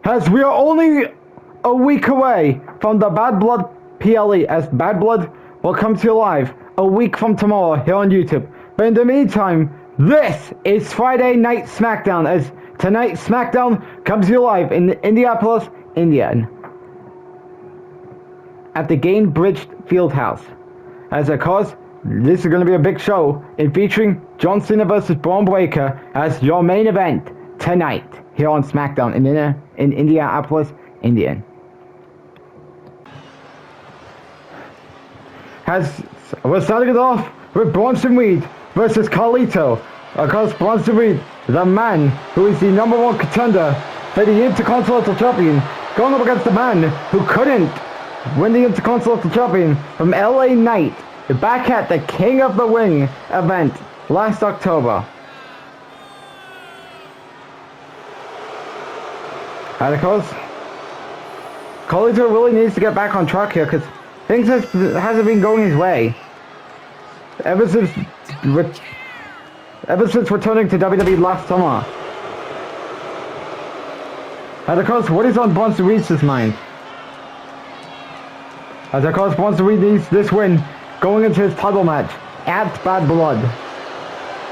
as we are only a week away from the Bad Blood PLE, as Bad Blood will come to you live a week from tomorrow here on YouTube. But in the meantime, this is Friday Night Smackdown, as tonight Smackdown comes to you live in Indianapolis, Indiana, at the Gainbridge Fieldhouse. As of course, this is going to be a big show in featuring John Cena vs. Braun Breaker as your main event tonight here on Smackdown in Indianapolis, Indiana. As we're starting it off with Bronson Reed versus Carlito. Of course, Bronson Reed, the man who is the #1 contender for the Intercontinental Champion, going up against the man who couldn't win the Intercontinental Champion from LA Knight back at the King of the Ring event last October. And of course, Carlito really needs to get back on track here because things hasn't been going his way ever since returning to WWE last summer. And of course, what is on Bronson Reed's mind? As of course, Bronson Reed needs this win going into his title match at Bad Blood.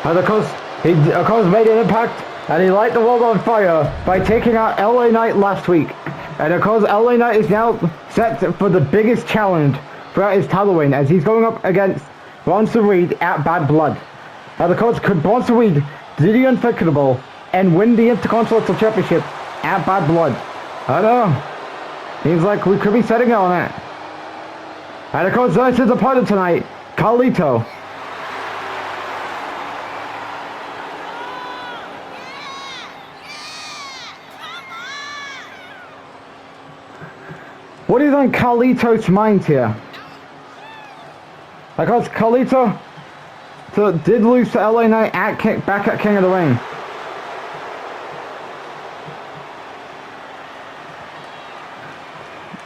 And of course, he made an impact and he lighted the world on fire by taking out LA Knight last week. And of course, LA Knight is now set for the biggest challenge throughout his title reign, as he's going up against Bronson Reed at Bad Blood. And of course, could Bronson Reed do the unthinkable and win the Intercontinental Championship at Bad Blood? I don't know. Seems like we could be setting out on that. And of course, this is a part of tonight, Carlito. What is on Carlito's mind here? Of course, Carlito did lose to LA Knight back at King of the Ring.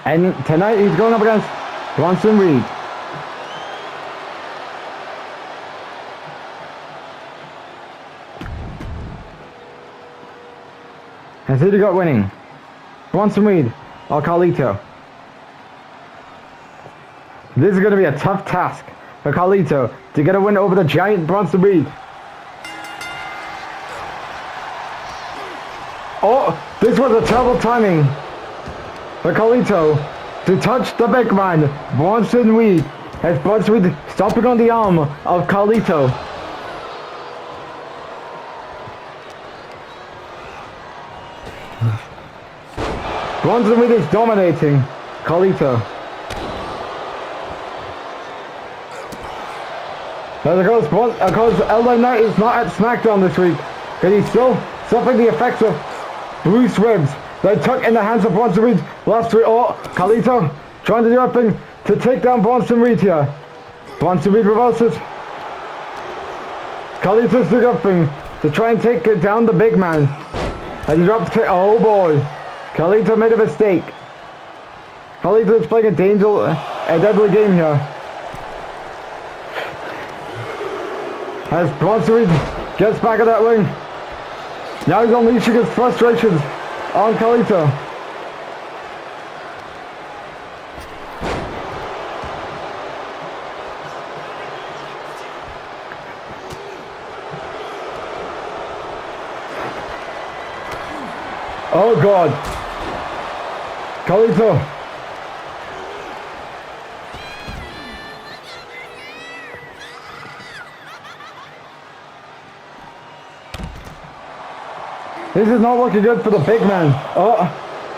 And tonight he's going up against Bronson Reed. And who got winning? Bronson Reed or Carlito? This is going to be a tough task for Carlito to get a win over the giant Bronson Reed. Oh, this was a terrible timing for Carlito to touch the big man, Bronson Reed, as Bronson Reed stomping on the arm of Carlito. Bronson Reed is dominating Carlito. Of course, LA Knight is not at Smackdown this week because he's still suffering the effects of bruised ribs that took in the hands of Bronson Reed last week. Oh, Carlito trying to do everything to take down Bronson Reed here. Bronson Reed reverses. Carlito's doing everything to try and take down the big man. And he drops kick. Oh boy, Carlito made a mistake. Carlito is playing a deadly game here. As Bronson Reed gets back at that ring. Now he's unleashing his frustrations on Carlito. Oh God. Carlito. This is not looking good for the big man. Oh,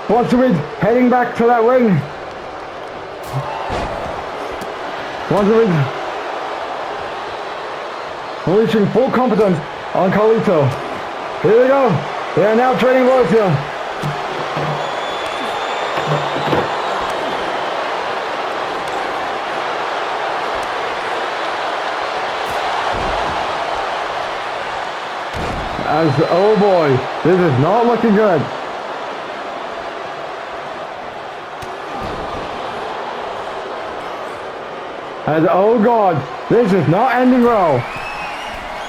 Bronson Reed heading back to that ring. Bronson Reed unleashing full confidence on Carlito. Here we go. They are now trading blows here. Oh boy, this is not looking good. And oh God, this is not ending well.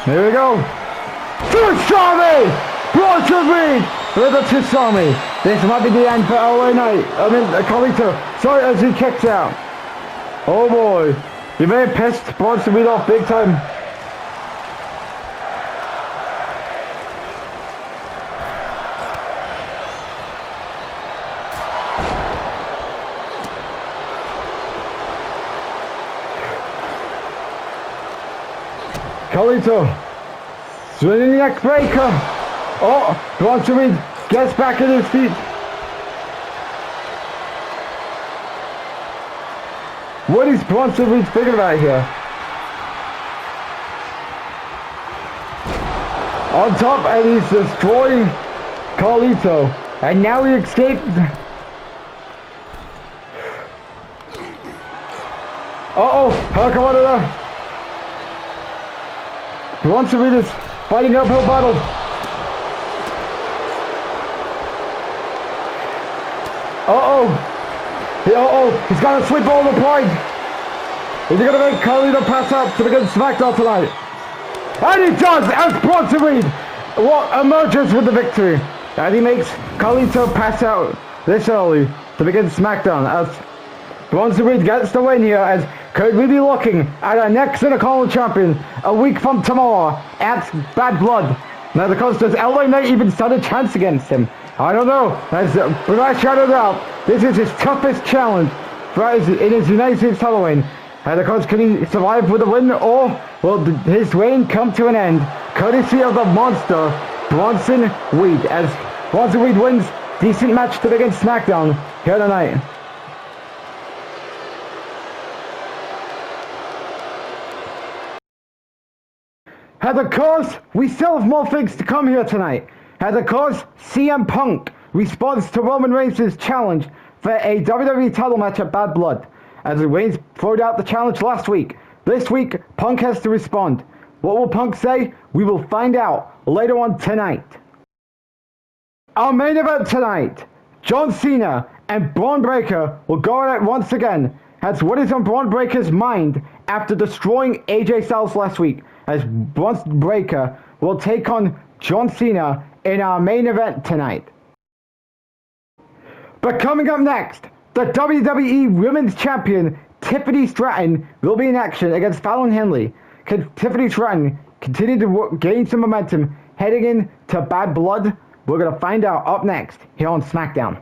Here we go. First Charlie! Bronson Reed with the Tsunami. This might be the end for LA Knight. Carlito. Sorry, as he kicks out. Oh boy. He may have pissed Bronson Reed off big time. Carlito. Swinging neck breaker. Oh, Bronson Reed gets back at his feet. What is Bronson Reed figuring out here? On top, and he's destroying Carlito. And now he escaped. Uh-oh, Hurricane. Bronson Reed is fighting uphill battle. He's got a sweep ball to pride. Is he going to make Carlito pass out to begin Smackdown tonight? And he does, as Bronson Reed emerges with the victory. And he makes Carlito pass out this early to begin Smackdown, as Bronson Reed gets the win here, as could we be looking at our next Intercontinental Champion a week from tomorrow at Bad Blood. Now, because does LA Knight even stand a chance against him? I don't know. Without a shadow of doubt, this is his toughest challenge in his United States title reign. And of course, can he survive with a win, or will his reign come to an end courtesy of the monster Bronson Reed, as Bronson Reed wins decent match to begin Smackdown here tonight. And of course, we still have more things to come here tonight. And of course, CM Punk responds to Roman Reigns' challenge for a WWE title match at Bad Blood. As Reigns threw out the challenge last week, this week, Punk has to respond. What will Punk say? We will find out later on tonight. Our main event tonight, John Cena and Braun Breaker will go at it once again. As what is on Braun Breaker's mind after destroying AJ Styles last week, as Braun Breaker will take on John Cena in our main event tonight. But coming up next, the WWE Women's Champion Tiffany Stratton will be in action against Fallon Henley. Can Tiffany Stratton continue to gain some momentum heading into Bad Blood? We're going to find out up next here on Smackdown.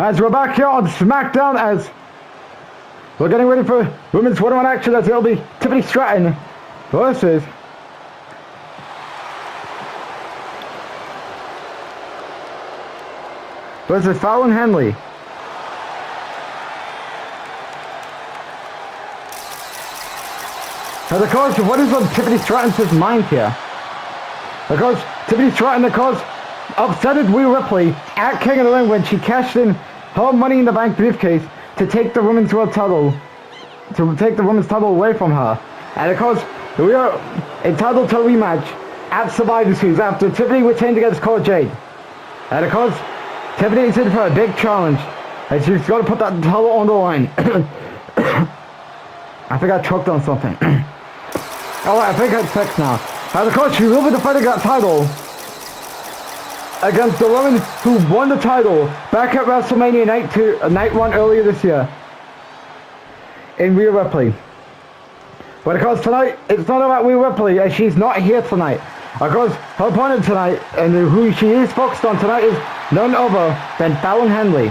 As we're back here on Smackdown, as we're getting ready for women's one-on-one action, as it'll be Tiffany Stratton versus Fallon Henley. And of course, what is on Tiffany Stratton's mind here? Of course, Tiffany Stratton, of course, upsetted Rhea Ripley at King of the Ring when she cashed in her Money in the Bank briefcase to take the women's world title, away from her. And of course, we are entitled to a rematch at Survivor Series after Tiffany retained against Cora Jade. And of course, Tiffany is in for a big challenge, and she's got to put that title on the line. I think I choked on something. I think it's fixed now. And of course, she will be defending that title against the woman who won the title back at WrestleMania Night 1 earlier this year in Rhea Ripley. But of course, tonight, it's not about Rhea Ripley, as she's not here tonight. Of course, her opponent tonight, and who she is focused on tonight, is none other than Fallon Henley.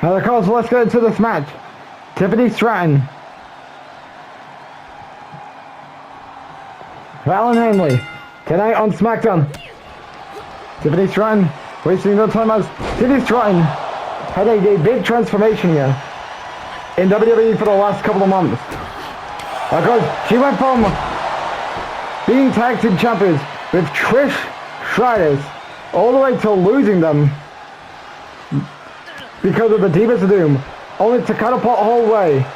And of course, let's get into this match. Tiffany Stratton, Fallon Henley, tonight on SmackDown. Tiffany Stratton wasting no time as Tiffany Stratton had a big transformation here in WWE for the last couple of months. Because she went from being tag team champions with Trish Stratus all the way to losing them because of the Divas of Doom, only to catapult her whole way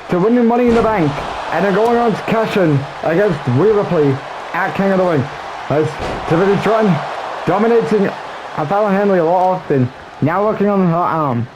to winning Money in the Bank and then going on to cash in against Rhea Ripley at King of the Ring. As Tiffany Stratton dominating Fallon Henley a lot often, now working on her arm.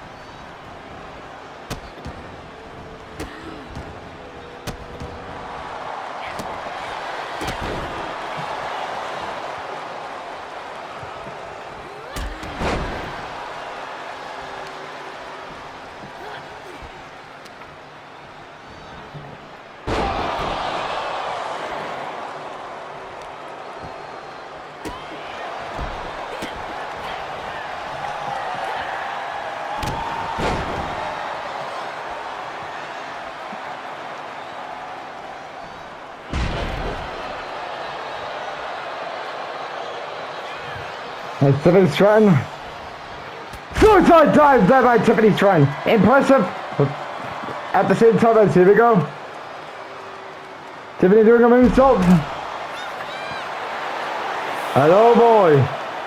And Tiffany Stratton. Suicide dive there by Tiffany Stratton. Impressive. At the same time as here we go. Tiffany doing a moonsault. And oh boy,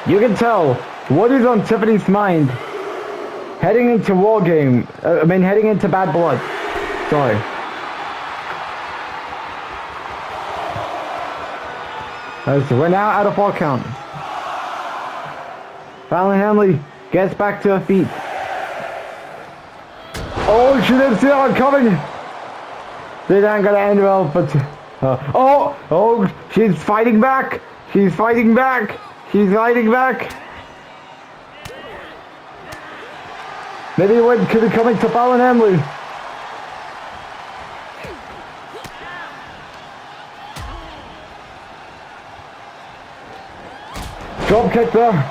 you can tell what is on Tiffany's mind. Heading into War Game. Heading into Bad Blood. Sorry. As we're now at a 4 count. Fallon Henley gets back to her feet. Oh, she didn't see that one coming. This ain't gonna end well, but oh, she's fighting back. She's fighting back. She's fighting back. Maybe a win could be coming to Fallon Henley. Drop kick there.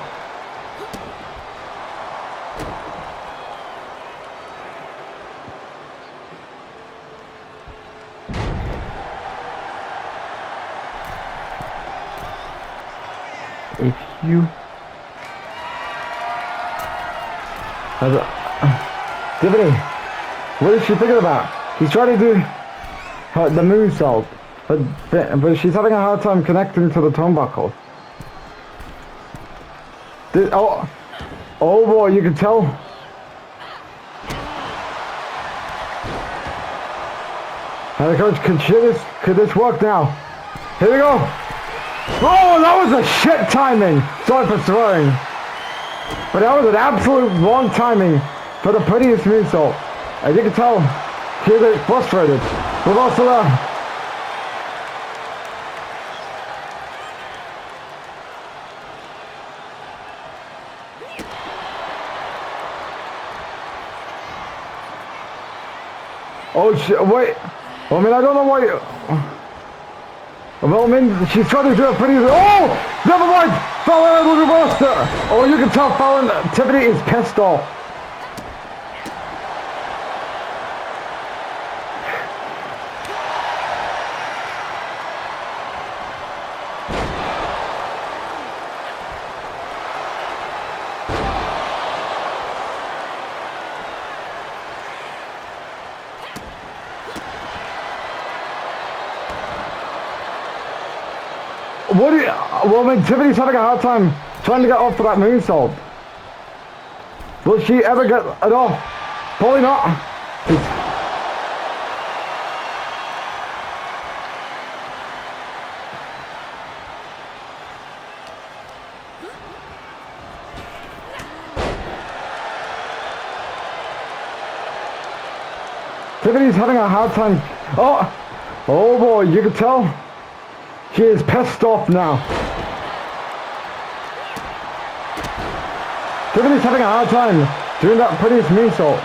If you Tiffany, what is she thinking about? She's trying to do the moonsault, but she's having a hard time connecting to the turnbuckle. Oh boy, you can tell. And the coach, could this work now? Here we go. Oh, that was a shit timing. Sorry for throwing. But that was an absolute wrong timing for the prettiest moonsault. As you can tell, she's a bit frustrated. But also oh shit, wait. I mean, I don't know why. Well, I mean, she's trying to do a pretty. Oh! Never mind! Fallon reversed it! Oh, you can tell Tiffany is pissed off. Well, I mean, Tiffany's having a hard time trying to get off for that moonsault. Will she ever get it off? Probably not. Tiffany's having a hard time. Oh boy, you can tell. She is pissed off now. Tiffany's having a hard time doing that prettiest moonsault.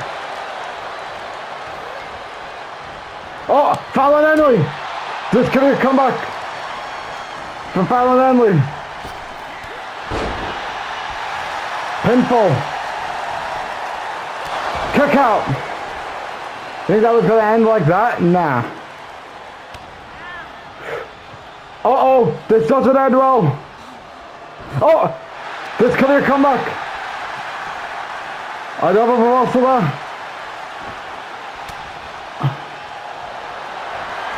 Oh, Fallon Henley! This could be a comeback for Fallon Henley. Pinfall. Kick out. Think that was going to end like that? Nah. Oh, this doesn't end well. Oh, This could be a comeback. Another reversal there.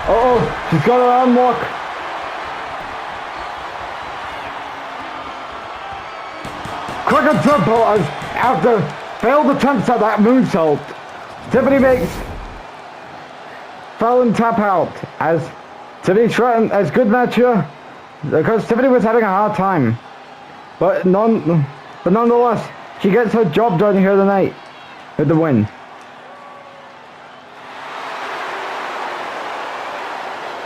Uh-oh, she's got her unlock. Quick and simple as after failed attempts at that moonsault, Tiffany makes Fallon tap out as Tiffany threatened as good match here because Tiffany was having a hard time. But nonetheless, she gets her job done here tonight with the win.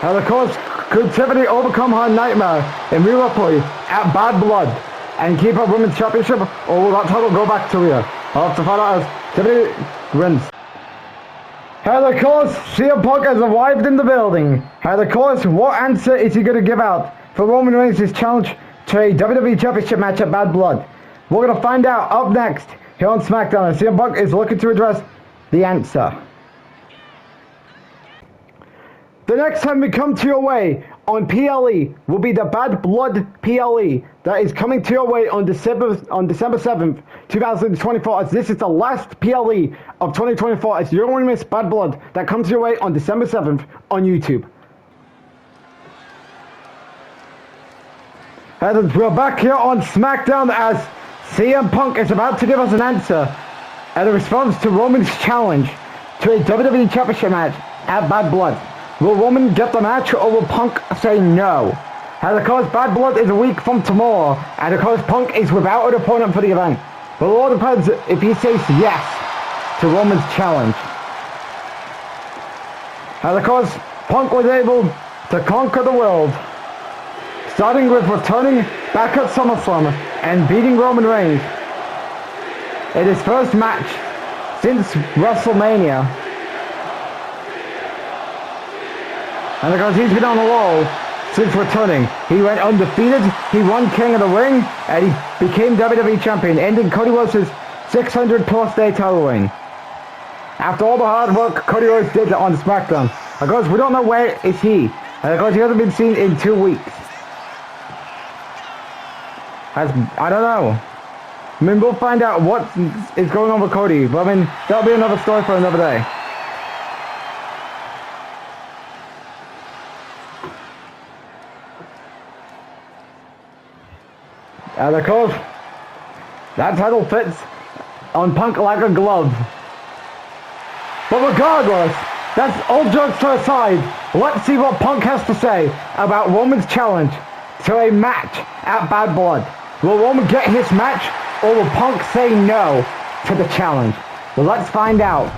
And of course, could Tiffany overcome her nightmare in re-replay at Bad Blood and keep her women's championship, or will that title go back to Rhea? I'll have to find out as Tiffany wins. And of course, CM Punk has arrived in the building. And of course, what answer is he going to give out for Roman Reigns' challenge to a WWE Championship match at Bad Blood? We're going to find out up next here on Smackdown, and CM Punk is looking to address the answer. The next time we come to your way on PLE will be the Bad Blood PLE that is coming to your way on December 7th, 2024, as this is the last PLE of 2024, as you don't want to miss Bad Blood that comes your way on December 7th on YouTube. And we're back here on Smackdown as CM Punk is about to give us an answer and a response to Roman's challenge to a WWE Championship match at Bad Blood. Will Roman get the match, or will Punk say no? And of course, Bad Blood is a week from tomorrow, and of course, Punk is without an opponent for the event. But it all depends if he says yes to Roman's challenge. And of course, Punk was able to conquer the world, starting with returning back at SummerSlam and beating Roman Reigns in his first match since WrestleMania. And because he's been on the roll since returning, he went undefeated, he won King of the Ring, and he became WWE Champion, ending Cody Rhodes' 600 plus day title reign. After all the hard work Cody Rhodes did on SmackDown, of course we don't know where is he, and of course he hasn't been seen in 2 weeks. I don't know. I mean, we'll find out what is going on with Cody, but I mean, that'll be another story for another day. And of course, that title fits on Punk like a glove. But regardless, that's all jokes to aside. Let's see what Punk has to say about Roman's challenge to a match at Bad Blood. Will Roman get his match, or will Punk say no to the challenge? Well, let's find out.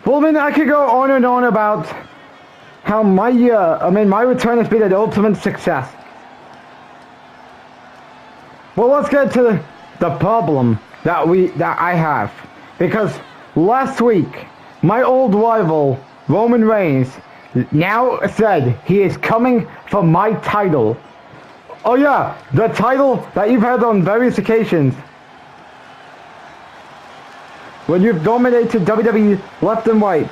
Well, I mean, I could go on and on about how my return has been an ultimate success. Well, let's get to the problem that I have, because last week my old rival Roman Reigns now said he is coming for my title. Oh yeah, the title that you've had on various occasions. When you've dominated WWE left and right.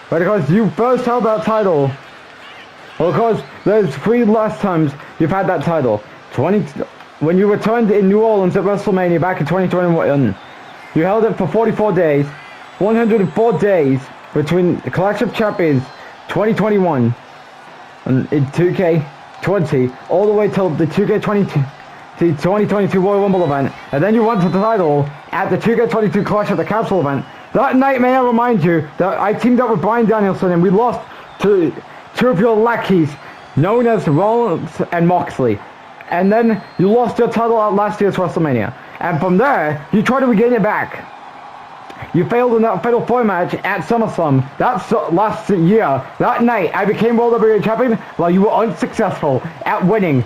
But of course, you first held that title. Well, of course, there's 3 last times you've had that title. When you returned in New Orleans at WrestleMania back in 2021, you held it for 44 days, 104 days between the Clash of Champions 2021 and in 2K20, all the way till the 2K22. The 2022 Royal Rumble event, and then you won the title at the 2K22 Clash of the Castle event. That night, may I remind you that I teamed up with Bryan Danielson and we lost to 2 of your lackeys, known as Rollins and Moxley. And then you lost your title at last year's WrestleMania. And from there, you tried to regain it back. You failed in that Fatal 4 match at SummerSlam. That's last year. That night, I became World WWE Champion while you were unsuccessful at winning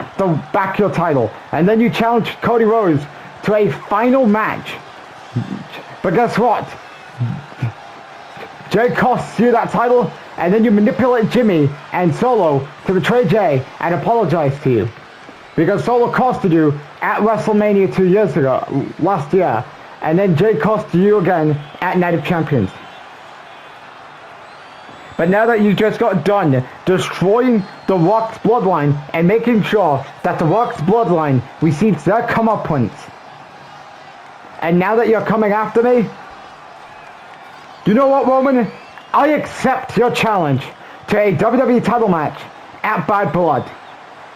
back your title. And then you challenged Cody Rhodes to a final match. But guess what? Jay costs you that title, and then you manipulate Jimmy and Solo to betray Jay and apologize to you. because Solo costed you at WrestleMania last year, and then Jay costed you again at Night of Champions. But now that you just got done destroying The Rock's bloodline and making sure that The Rock's bloodline receives their comeuppance, and now that you're coming after me, you know what, Roman? I accept your challenge to a WWE title match at Bad Blood.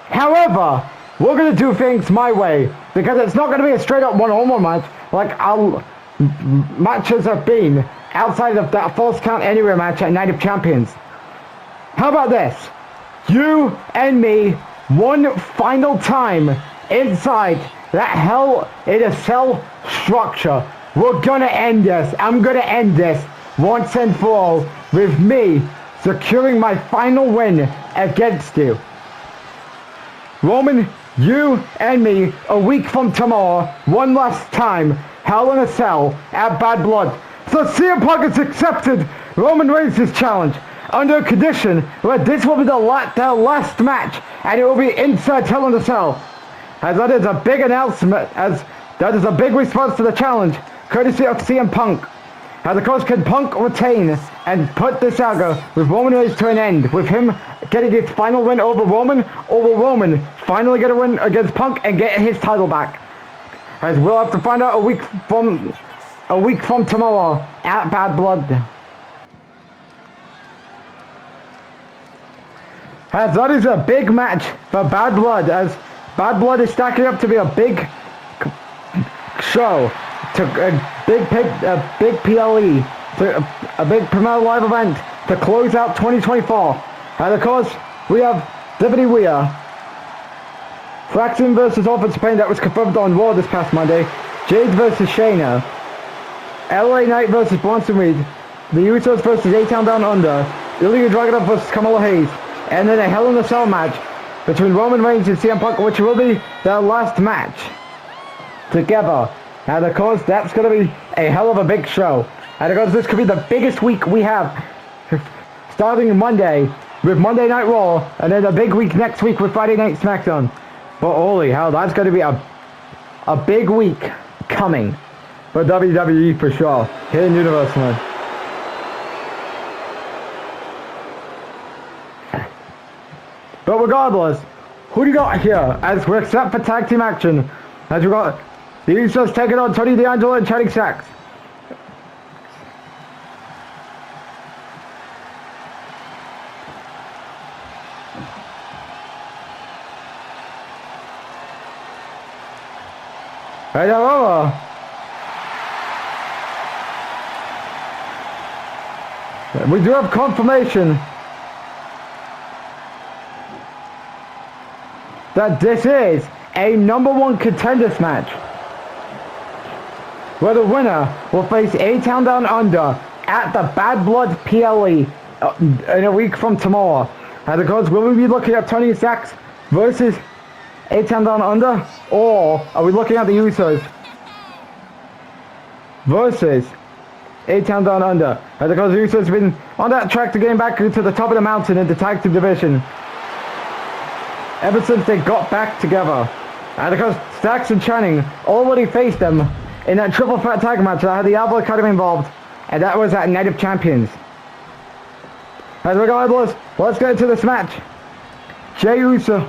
However, we're going to do things my way, because it's not going to be a straight up one-on-one match like our matches have been outside of that False Count Anywhere match at Night of Champions. How about this? You and me, one final time inside that Hell in a Cell structure. We're going to end this. I'm going to end this once and for all with me securing my final win against you. Roman, you and me, a week from tomorrow, one last time, Hell in a Cell at Bad Blood. So CM Punk has accepted Roman Reigns' challenge under a condition where this will be the last match, and it will be inside Hell in a Cell. As that is a big announcement, as that is a big response to the challenge, courtesy of CM Punk. As of course, can Punk retain and put this saga with Roman Reigns to an end, with him getting his final win over Roman, or will Roman finally get a win against Punk and get his title back? As we'll have to find out a week from tomorrow at Bad Blood. As that is a big match for Bad Blood, as Bad Blood is stacking up to be a big show, to a big PLE, to a big Premier Live event to close out 2024. And of course, we have WWE Fraxton versus Orphan Spain, that was confirmed on Raw this past Monday. Jade versus Shayna. LA Knight versus Bronson Reed. The Usos versus A-Town Down Under. Ilya Dragunov versus Kamala Hayes. And then a Hell in a Cell match between Roman Reigns and CM Punk, which will be their last match together. And of course, that's going to be a hell of a big show. And of course, this could be the biggest week we have, starting Monday with Monday Night Raw, and then a big week next week with Friday Night Smackdown. But holy hell, that's going to be a big week coming for WWE for sure, here in Universal. But regardless, who do you got here as we're set for tag team action? As we got the Usos taking on Tony D'Angelo and Channing Sachs. Right over. We do have confirmation that this is a #1 contenders match, where the winner will face A-Town Down Under at the Bad Blood PLE in a week from tomorrow. And of course, will we be looking at Tony Sachs versus A-Town Down Under, or are we looking at the Usos versus A-Town Down Under? And of course, the Usos have been on that track to getting back to the top of the mountain in the tag team division ever since they got back together. And of course, Sachs and Channing already faced them in that triple threat tag match that had the Alpha Academy involved, and that was at Night of Champions. And regardless, let's get into this match. Jey Uso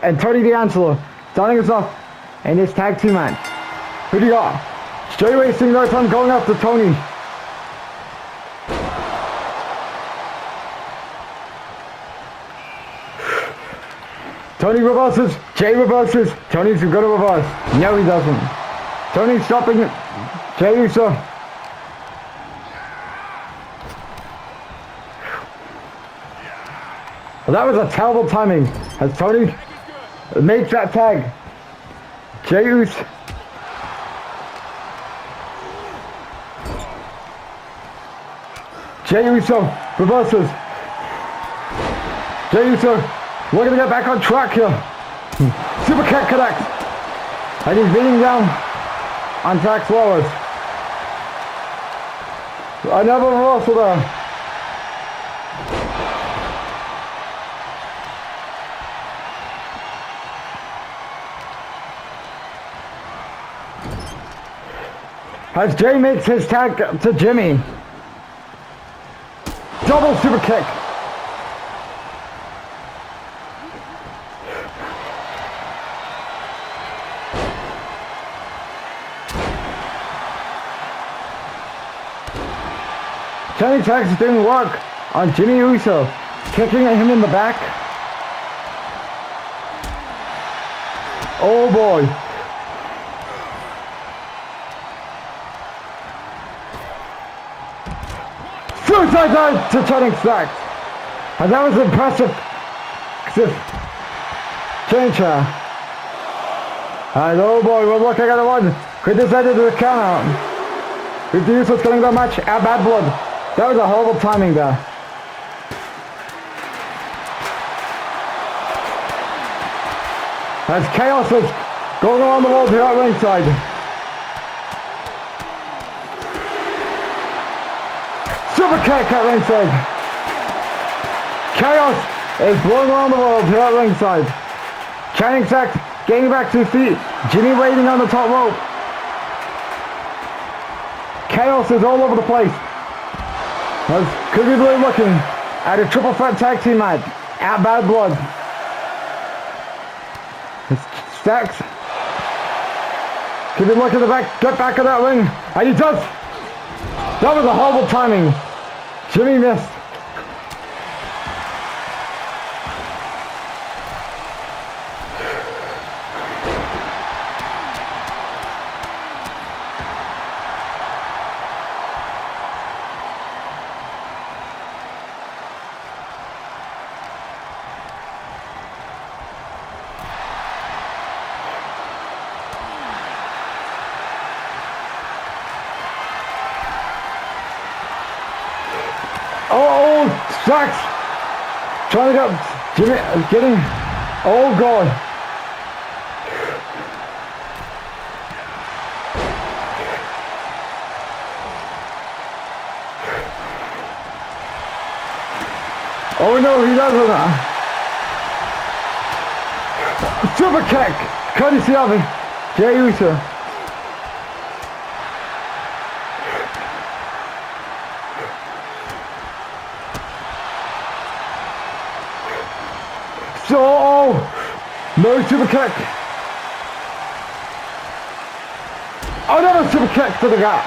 and Tony D'Angelo starting us off in this tag team match. Who do you got? Jey wasting no time going after Tony. Tony reverses, Jey reverses, Tony's going to reverse. No, he doesn't. Tony's stopping Jey Uso. Well, that was a terrible timing as Tony makes that tag. Jey Uso. Jey Uso reverses. Jey Uso looking to get back on track here. Super kick connects. And he's beating down on Zack Flowers. Another reversal there. as Jay makes his tag to Jimmy. Double super kick. Channing Tax is doing work on Jimmy Uso, kicking at him in the back. Oh boy. Suicide dive to Channing Tax. And that was impressive. Change. And oh boy, we're looking at the one. Could this end into the count out? With the Usos getting that match at Bad Blood. That was a horrible timing there. As Chaos is going around the wall here at ringside. Super kick at ringside. Chaos is blowing around the world here at ringside. Channing Tax getting back to his feet. Jimmy waiting on the top rope. Chaos is all over the place. As could be really looking at a triple threat tag team match at Bad Blood. Stacks could be looking to get back in that ring, and he does. That was a horrible timing. Jimmy missed. Oh, Stacks trying to get Jimmy, getting, oh God. Oh no, he doesn't. Super kick, courtesy of Jey Uso. So, no super kick. Another super kick to the gut.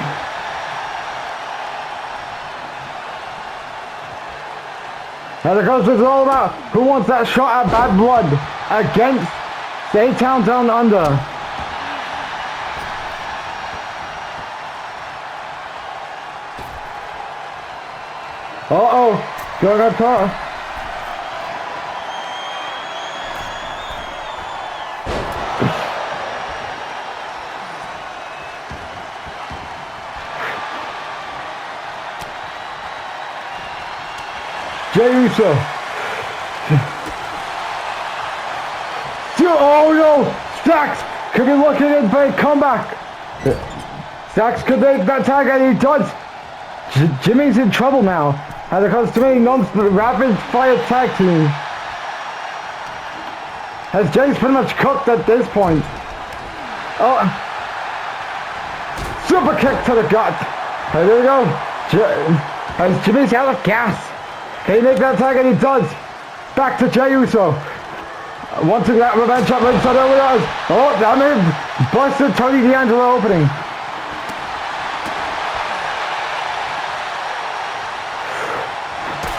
And because this is all about who wants that shot at Bad Blood against A-Town Down Under. Uh-oh, going up top. Jey Uso. Oh no! Stacks could be looking in for a comeback. Stacks could make that tag, and he does. Jimmy's in trouble now. As it comes to me, rapid fire tag team. As Jay's pretty much cooked at this point. Oh, super kick to the gut. And there we go. As Jimmy's out of gas. Can he make that tag? And he does. Back to Jey Uso. Wanting that revenge at ringside. There we go. Oh, that move busted Tony D'Angelo opening.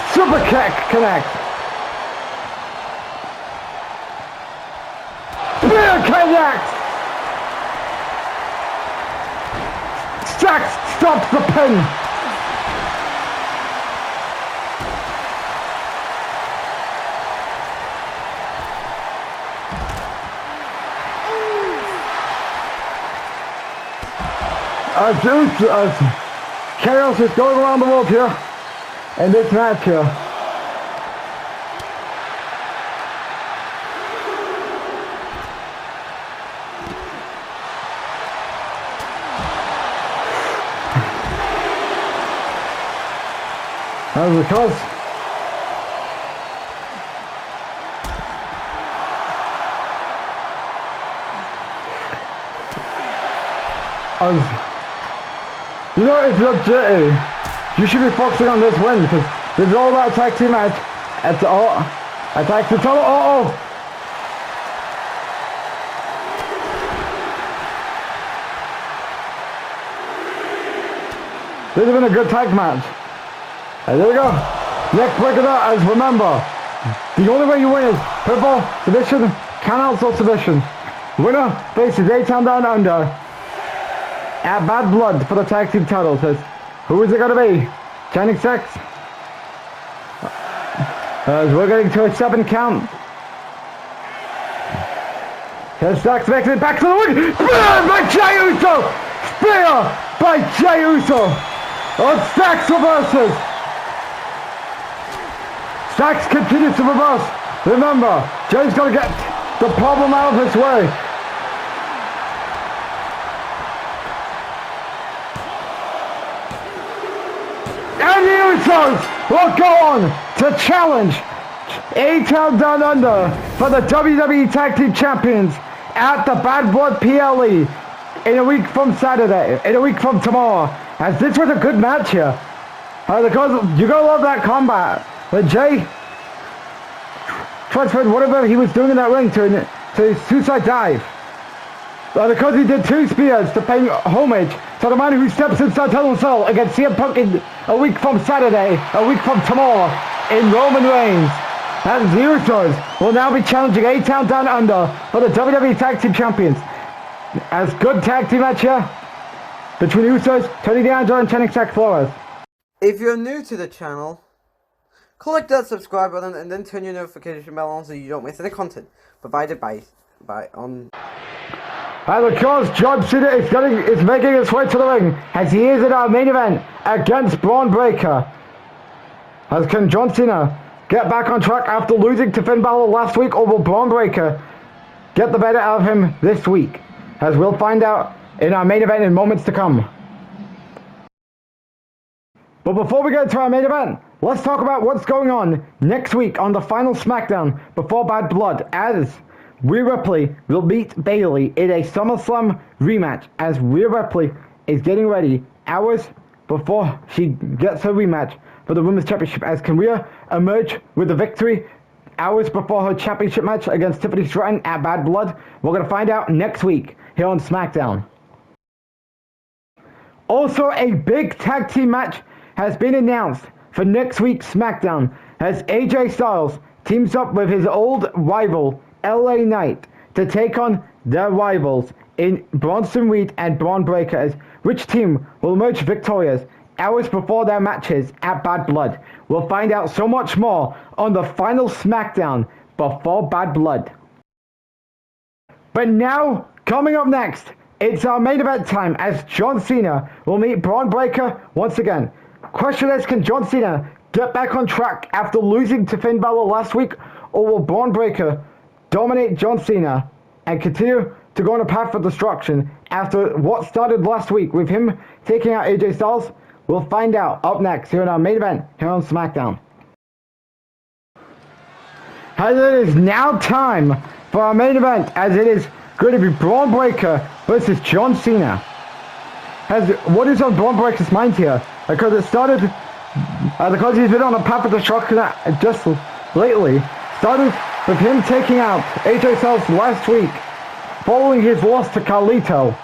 Super kick connect. Spear connect. Stacks stops the pin. Chaos is going around the world here in this match here. As because You know, it's legit. You should be focusing on this win because this is all about a tag team match. It's all a tag team total. Oh. This has been a good tag match. And there we go. Next breaker that is, remember, the only way you win is pinfall, submission, count out, or submission. Winner faces A-Town Down Under at Bad Blood for the tag team title. Says, who is it going to be? Channing Sex. As we're getting to a 7 count. Here's Sex making it back to the win. Spear by Jey Uso. Spear by Jey Uso. On Sex reverses. Sex continues to reverse. Remember, Jey's got to get the problem out of his way. And the Usos will go on to challenge A-Town Down Under for the WWE Tag Team Champions at the Bad Blood PLE in a week from Saturday, in a week from tomorrow. As this was a good match here. Because you're going to love that combat. When Jey transferred whatever he was doing in that ring to his suicide dive. Because he did 2 spears to pay homage to the man who steps inside Hell in a Cell against CM Punk in a week from Saturday, a week from tomorrow, in Roman Reigns. And the Usos will now be challenging A-Town Down Under for the WWE Tag Team Champions. As good tag team match here between Usos, Tony D'Angelo and Channing Flores. If you're new to the channel, click that subscribe button and then turn your notification bell on so you don't miss any content provided by on. And of course, John Cena is making his way to the ring as he is in our main event against Braun Breaker. As can John Cena get back on track after losing to Finn Balor last week, or will Braun Breaker get the better out of him this week? As we'll find out in our main event in moments to come. But before we get to our main event, let's talk about what's going on next week on the final Smackdown before Bad Blood, as Rhea Ripley will meet Bayley in a SummerSlam rematch, as Rhea Ripley is getting ready hours before she gets her rematch for the Women's Championship, as can Rhea emerge with the victory hours before her championship match against Tiffany Stratton at Bad Blood. We're going to find out next week here on SmackDown. Also, a big tag team match has been announced for next week's SmackDown, as AJ Styles teams up with his old rival LA Knight to take on their rivals in Bronson Reed and Braun Breaker, as which team will emerge victorious hours before their matches at Bad Blood. We'll find out so much more on the final SmackDown before Bad Blood. But now, coming up next, it's our main event time, as John Cena will meet Braun Breaker once again. Question is, can John Cena get back on track after losing to Finn Balor last week, or will Braun Breaker dominate John Cena and continue to go on a path of destruction after what started last week with him taking out AJ Styles? We'll find out up next here in our main event here on SmackDown. As it is now time for our main event, as it is going to be Braun Breaker versus John Cena. As what is on Braun Breaker's mind here? Because it started, because he's been on a path of destruction just lately. Started with him taking out AJ Styles last week, following his loss to Carlito.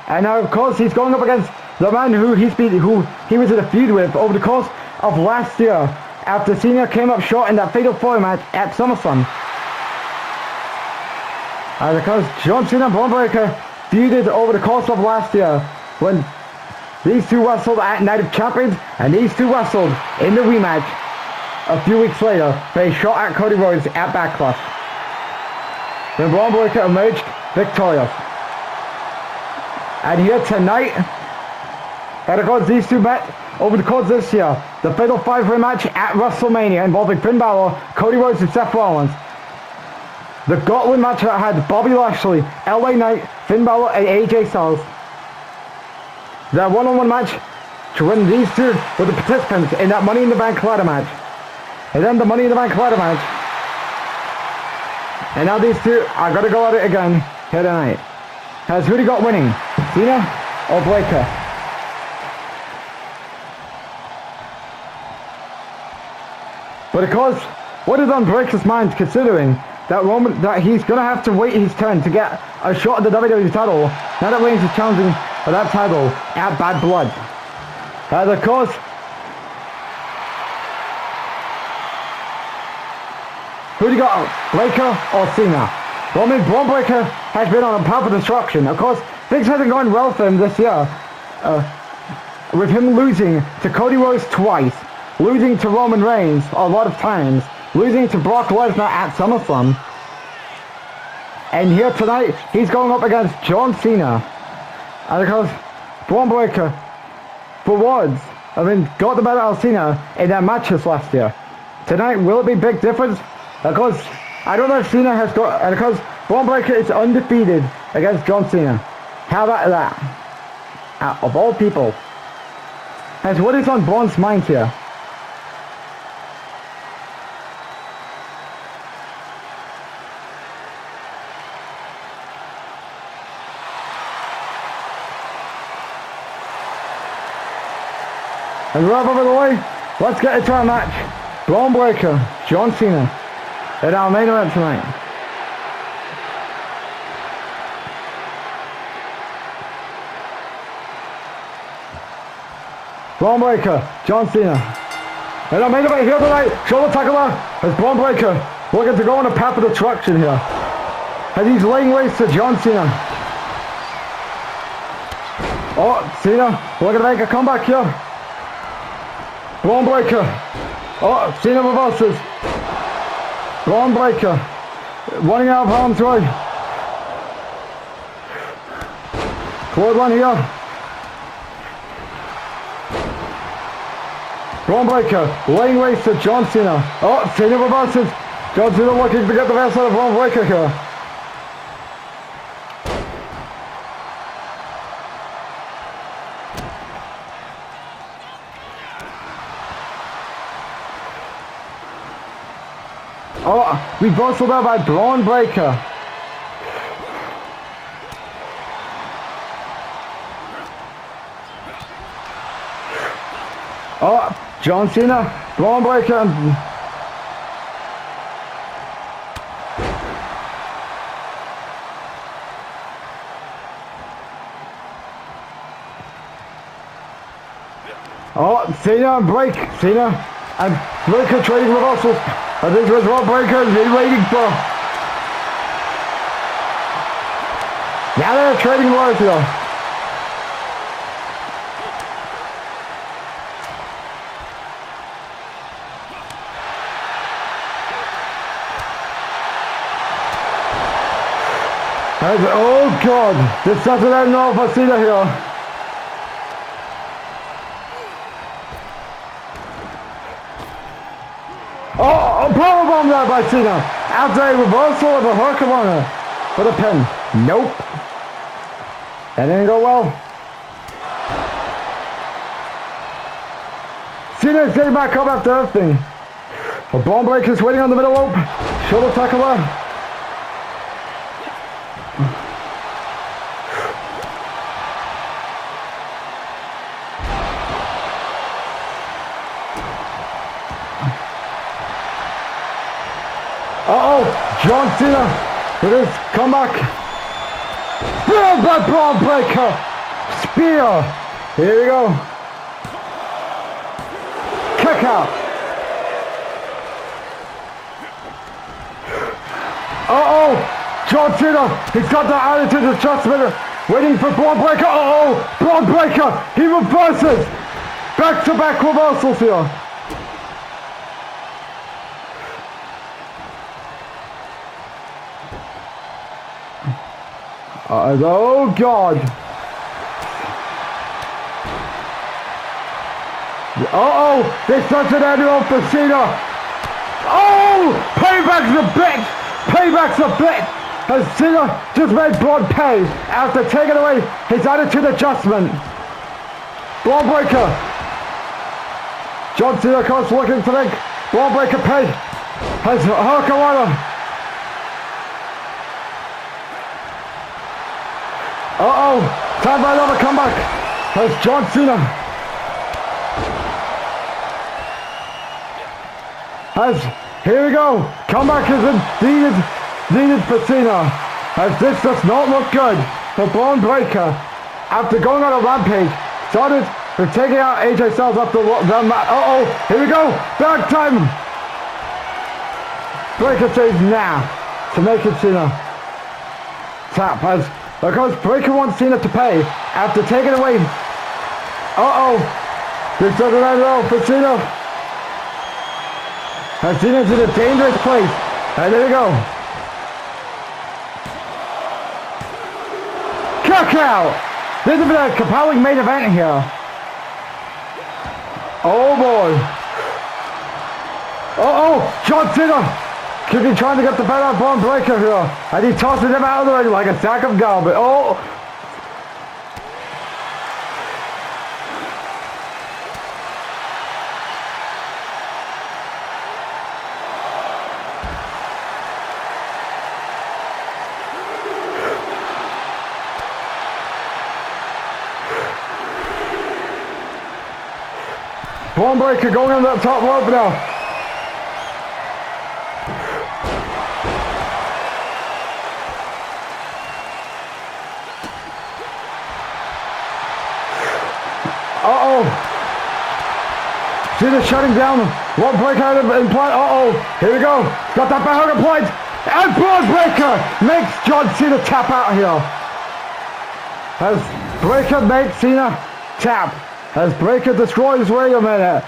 And now, of course, he's going up against the man who he was in a feud with over the course of last year, after Cena came up short in that Fatal 4 match at SummerSlam. And because John Cena and Braun Breaker feuded over the course of last year, when these two wrestled at Night of Champions, and these two wrestled in the rematch a few weeks later for a shot at Cody Rhodes at Backlash. Then Braun Breaker emerged victorious. And here tonight, and of course these two met over the course of this year, the Fatal 5-Way match at WrestleMania involving Finn Balor, Cody Rhodes and Seth Rollins. The Gauntlet match that had Bobby Lashley, LA Knight, Finn Balor and AJ Styles. Their one-on-one match to win, these two were the participants in that Money in the Bank ladder match. And then the Money in the Bank ladder match. And now these two are going to go at it again here tonight. Has who got winning? Cena or Breaker? But of course, what doesn't break his mind considering that he's gonna have to wait his turn to get a shot at the WWE title. Now that Reigns is challenging for that title at Bad Blood. And of course, who do you got? Breaker or Cena? Well, I mean, Braun Breaker has been on a path of destruction. Of course, things haven't gone well for him this year. With him losing to Cody Rhodes twice, losing to Roman Reigns a lot of times, losing to Brock Lesnar at SummerSlam. And here tonight, he's going up against John Cena. And of course, Braun Breaker, for once, got the better of Cena in their matches last year. Tonight, will it be a big difference? Of course, I don't know if Cena has got, and of course, Braun Breaker is undefeated against John Cena. How about that? Of all people. As what is on Braun's mind here? And right over the way, let's get into our match. Braun Breaker, John Cena, in our main event tonight. Braun Breaker, John Cena. And our main event here tonight, shoulder tackler, as Braun Breaker looking to go on a path of destruction here. As he's laying waste to John Cena. Oh, Cena looking to make a comeback here. Braun Breaker. Oh, Cena reverses. Braun Breaker running out of harm's way. Close one here. Braun Breaker laying waste to John Cena. Oh, Cena reverses. John Cena looking to get the best out of Braun Breaker here. Oh, reversal there by Braun Breaker. Oh, John Cena, Braun Breaker. Oh, Cena and Cena and Breaker trading reversals. And this was what Breaker has been waiting for. Now they're trading blows here. Oh God, this doesn't end well for Cena here. Oh, a powerbomb there by Cena. After a reversal of a hurricanrana for the pin. Nope. That didn't go well. Cena is getting back up after everything. A Braun Breaker is waiting on the middle rope. Shoulder tackle there. John Cena with his comeback. Spear by Braun Breaker. Spear. Here we go. Kick out. John Cena. He's got the attitude adjustment. Waiting for Braun Breaker. Braun Breaker. He reverses. Back-to-back reversals here. Oh God! This doesn't end well for Cena. Payback's a bitch. Payback's a bitch. As Cena just made Braun pay after taking away his attitude adjustment. Braun Breaker. John Cena, of course, looking to make Braun Breaker pay. Has hurricanrana. Time for another comeback. As John Cena As here we go. Comeback is needed for Cena. As this does not look good for Braun Breaker. After going on a rampage, started with taking out AJ Styles after the match. Uh-oh, here we go. Back time. Breaker says nah to make it Cena. Tap as because Breaker wants Cena to pay after taking away. Uh-oh. This doesn't end well for Cena. And Cena's in a dangerous place. And there we go. Kick out. This has been a compelling main event here. Oh boy. Uh-oh. John Cena. Could be trying to get the better of Braun Breaker here. And he tosses him out of the ring like a sack of garbage. Oh. Braun Breaker going on that top rope now. Uh-oh. Cena shutting down. Braun Breaker in play. Uh-oh. Here we go. Got that behind the point. And Braun Breaker makes John Cena tap out here. As Breaker makes Cena tap. As Breaker destroys, wait a minute.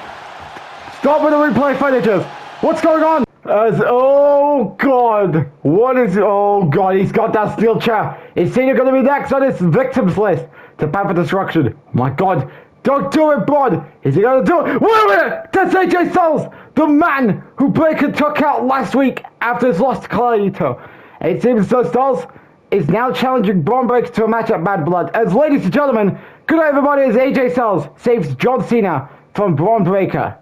Stop with the replay finishes. What's going on? As, oh God. What is, oh God, he's got that steel chair. Is Cena going to be next on his victims list to Path of Destruction? Oh my God. Don't do it, Braun. Is he going to do it? Wait a minute. That's AJ Styles, the man who Breaker took out last week after his loss to Carlito. It seems that Styles is now challenging Braun Breaker to a match at Bad Blood. As ladies and gentlemen, good night everybody, as AJ Styles saves John Cena from Braun Breaker.